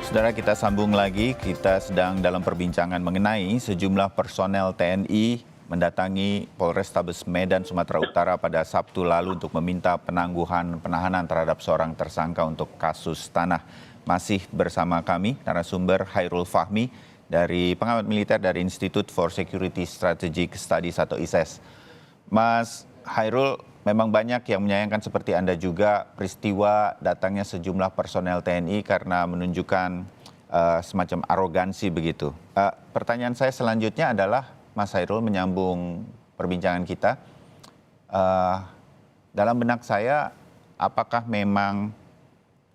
Saudara, kita sambung lagi. Kita sedang dalam perbincangan mengenai sejumlah personel TNI mendatangi Polrestabes Medan, Sumatera Utara pada Sabtu lalu untuk meminta penangguhan penahanan terhadap seorang tersangka untuk kasus tanah. Masih bersama kami narasumber Hairul Fahmi dari pengamat militer dari Institute for Security Strategic Studies atau ISES. Mas Hairul, memang banyak yang menyayangkan seperti Anda juga peristiwa datangnya sejumlah personel TNI karena menunjukkan semacam arogansi begitu. Pertanyaan saya selanjutnya adalah, Mas Hairul, menyambung perbincangan kita. Dalam benak saya, apakah memang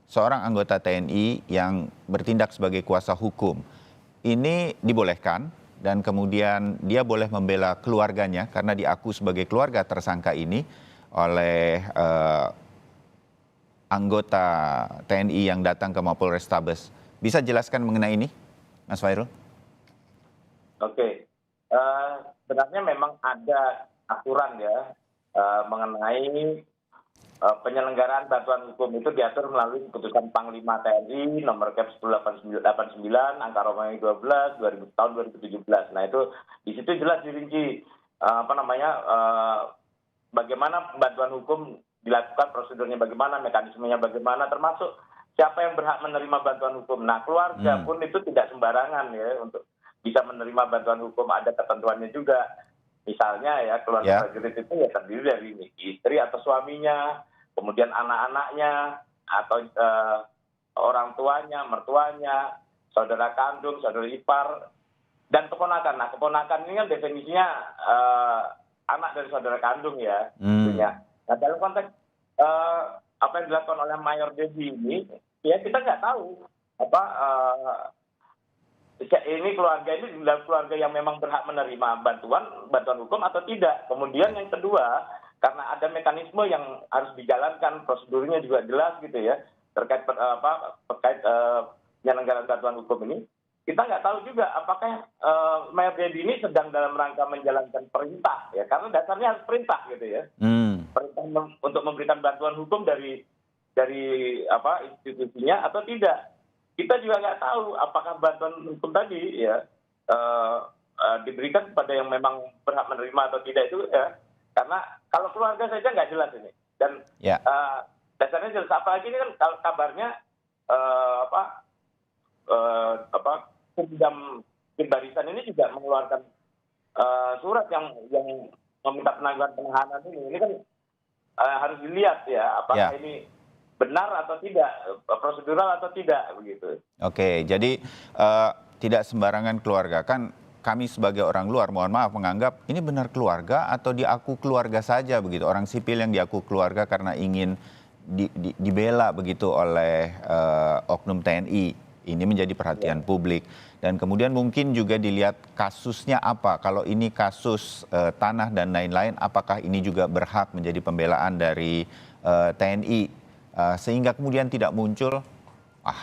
seorang anggota TNI yang bertindak sebagai kuasa hukum ini dibolehkan dan kemudian dia boleh membela keluarganya karena diaku sebagai keluarga tersangka ini oleh anggota TNI yang datang ke Mapolrestabes. Bisa jelaskan mengenai ini, Mas Hairul? Oke, sebenarnya memang ada aturan ya mengenai penyelenggaraan bantuan hukum itu diatur melalui keputusan Panglima TNI nomor Kep 1089 angka Romawi 12 tahun 2017. Nah itu di situ jelas dirinci bagaimana bantuan hukum dilakukan, prosedurnya bagaimana, mekanismenya bagaimana, termasuk siapa yang berhak menerima bantuan hukum. Nah keluarga pun itu tidak sembarangan ya untuk bisa menerima bantuan hukum, ada ketentuannya juga. Misalnya ya keluarga prajurit itu ya terdiri dari istri atau suaminya, kemudian anak-anaknya atau orang tuanya, mertuanya, saudara kandung, saudara ipar, dan keponakan. Nah keponakan ini kan definisinya anak dari saudara kandung ya. Nah dalam konteks apa yang dilakukan oleh Mayor Dedi ini, ya kita nggak tahu ini keluarga yang memang berhak menerima bantuan hukum atau tidak. Kemudian yang kedua, karena ada mekanisme yang harus dijalankan, prosedurnya juga jelas gitu ya terkait penyelenggaraan bantuan hukum ini. Kita nggak tahu juga apakah Mayor Dedi ini sedang dalam rangka menjalankan perintah ya, karena dasarnya harus perintah gitu ya. Perintah untuk memberikan bantuan hukum dari institusinya atau tidak. Kita juga nggak tahu apakah bantuan hukum tadi ya diberikan kepada yang memang berhak menerima atau tidak itu ya. Karena kalau keluarga saja nggak jelas ini. Dan dasarnya jelas, apalagi ini kan kalau kabarnya Pemdam Barisan ini juga mengeluarkan surat yang meminta penangguhan penahanan ini. Ini kan harus dilihat ya apakah ini benar atau tidak, prosedural atau tidak begitu. Oke, jadi tidak sembarangan keluarga. Kan kami sebagai orang luar, mohon maaf, menganggap ini benar keluarga atau diaku keluarga saja begitu. Orang sipil yang diaku keluarga karena ingin dibela begitu oleh oknum TNI. Ini menjadi perhatian publik. Dan kemudian mungkin juga dilihat kasusnya apa. Kalau ini kasus tanah dan lain-lain, apakah ini juga berhak menjadi pembelaan dari TNI? Sehingga kemudian tidak muncul,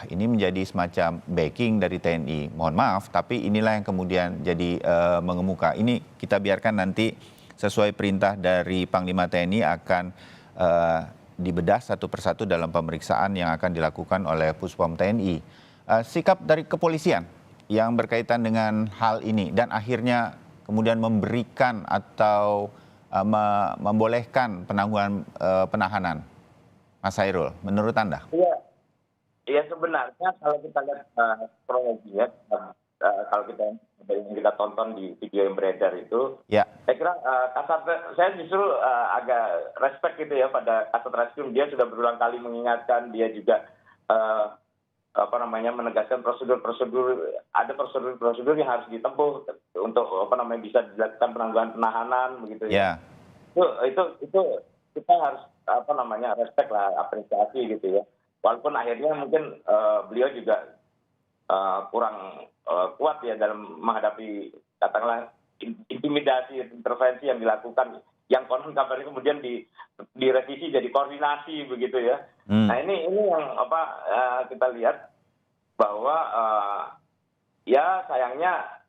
ini menjadi semacam backing dari TNI. Mohon maaf, tapi inilah yang kemudian jadi mengemuka. Ini kita biarkan nanti sesuai perintah dari Panglima TNI akan dibedah satu persatu dalam pemeriksaan yang akan dilakukan oleh Puspom TNI. Sikap dari kepolisian yang berkaitan dengan hal ini dan akhirnya kemudian memberikan atau membolehkan penangguhan penahanan. Mas Hairul, menurut Anda? Iya sebenarnya kalau kita lihat kronologinya, kalau kita tonton di video yang beredar itu, saya kira saya justru agak respect gitu ya pada Kasat Reskrim. Dia sudah berulang kali mengingatkan, dia juga menegaskan prosedur, ada prosedur yang harus ditempuh untuk bisa dilakukan penangguhan penahanan begitu ya. Itu kita harus respect lah, apresiasi gitu ya. Walaupun akhirnya mungkin beliau juga kurang kuat ya dalam menghadapi katakanlah intimidasi, intervensi yang dilakukan, yang konon kabarnya kemudian direvisi jadi koordinasi begitu ya. Nah ini yang kita lihat bahwa ya sayangnya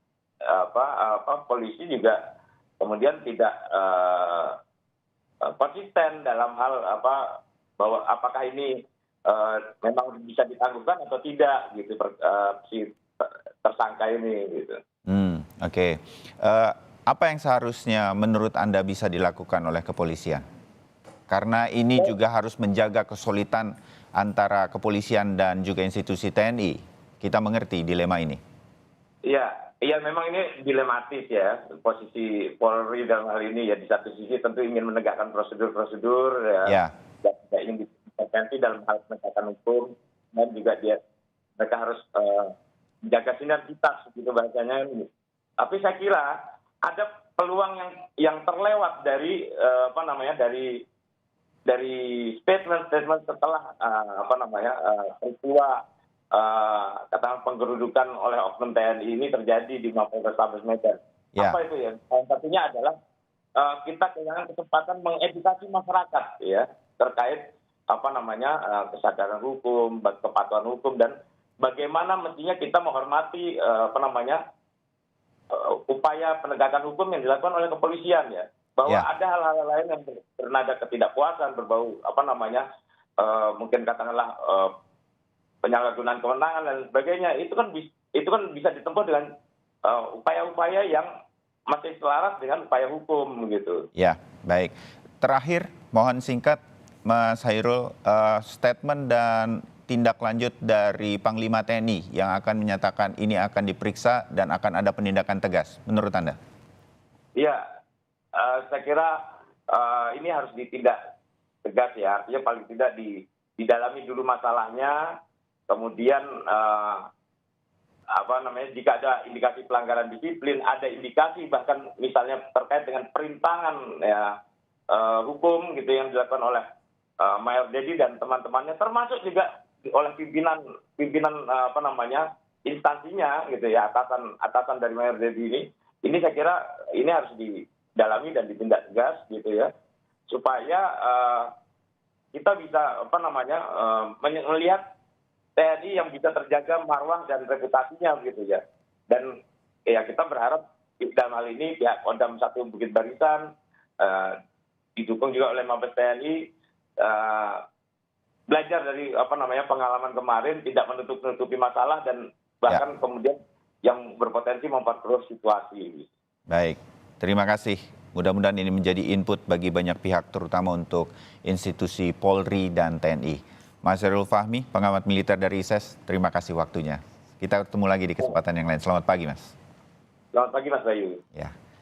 polisi juga kemudian tidak konsisten dalam hal bahwa apakah ini memang bisa ditangguhkan atau tidak gitu si tersangka ini gitu. Oke. Apa yang seharusnya menurut Anda bisa dilakukan oleh kepolisian? Karena ini juga harus menjaga kesolidan antara kepolisian dan juga institusi TNI. Kita mengerti dilema ini. Iya, memang ini dilematis ya posisi Polri dalam hal ini ya. Di satu sisi tentu ingin menegakkan prosedur-prosedur Ya, dan tidak ingin diintervensi dalam hal penegakan hukum, dan juga mereka harus menjaga sinergitas gitu bahasanya. Tapi saya kira ada peluang yang terlewat dari dari statement setelah peristiwa katakan penggerudukan oleh oknum TNI ini terjadi di Mapolrestabes Medan. ya, Apa itu ya? Salah satunya adalah kita kehilangan kesempatan mengedukasi masyarakat ya terkait kesadaran hukum, kepatuhan hukum, dan bagaimana mestinya kita menghormati upaya penegakan hukum yang dilakukan oleh kepolisian ya. Bahwa ya, ada hal-hal lain yang bernada ketidakpuasan, berbau mungkin katakanlah penyalahgunaan kewenangan dan sebagainya, itu kan bisa ditempuh dengan upaya-upaya yang masih selaras dengan upaya hukum gitu. ya. Baik. Terakhir, mohon singkat, Mas Hairul, statement dan tindak lanjut dari Panglima TNI yang akan menyatakan ini akan diperiksa dan akan ada penindakan tegas, menurut Anda? Iya, saya kira ini harus ditindak tegas ya, artinya paling tidak didalami dulu masalahnya. Kemudian jika ada indikasi pelanggaran disiplin, ada indikasi bahkan misalnya terkait dengan perintangan ya hukum gitu yang dilakukan oleh Mayor Dedi dan teman-temannya, termasuk juga oleh pimpinan instansinya gitu ya, atasan dari Mayor Dedi ini saya kira ini harus didalami dan ditindak tegas gitu ya, supaya kita bisa melihat TNI yang bisa terjaga marwah dan reputasinya gitu ya. Dan ya kita berharap dalam hal ini pihak Kodam 1 Bukit Barisan didukung juga oleh Mabes TNI belajar dari pengalaman kemarin, tidak menutupi masalah dan bahkan kemudian yang berpotensi memperkeruh situasi. Baik, terima kasih. Mudah-mudahan ini menjadi input bagi banyak pihak, terutama untuk institusi Polri dan TNI. Mas Hairul Fahmi, pengamat militer dari ISES, terima kasih waktunya. Kita ketemu lagi di kesempatan yang lain. Selamat pagi, Mas. Selamat pagi, Mas Bayu. Ya.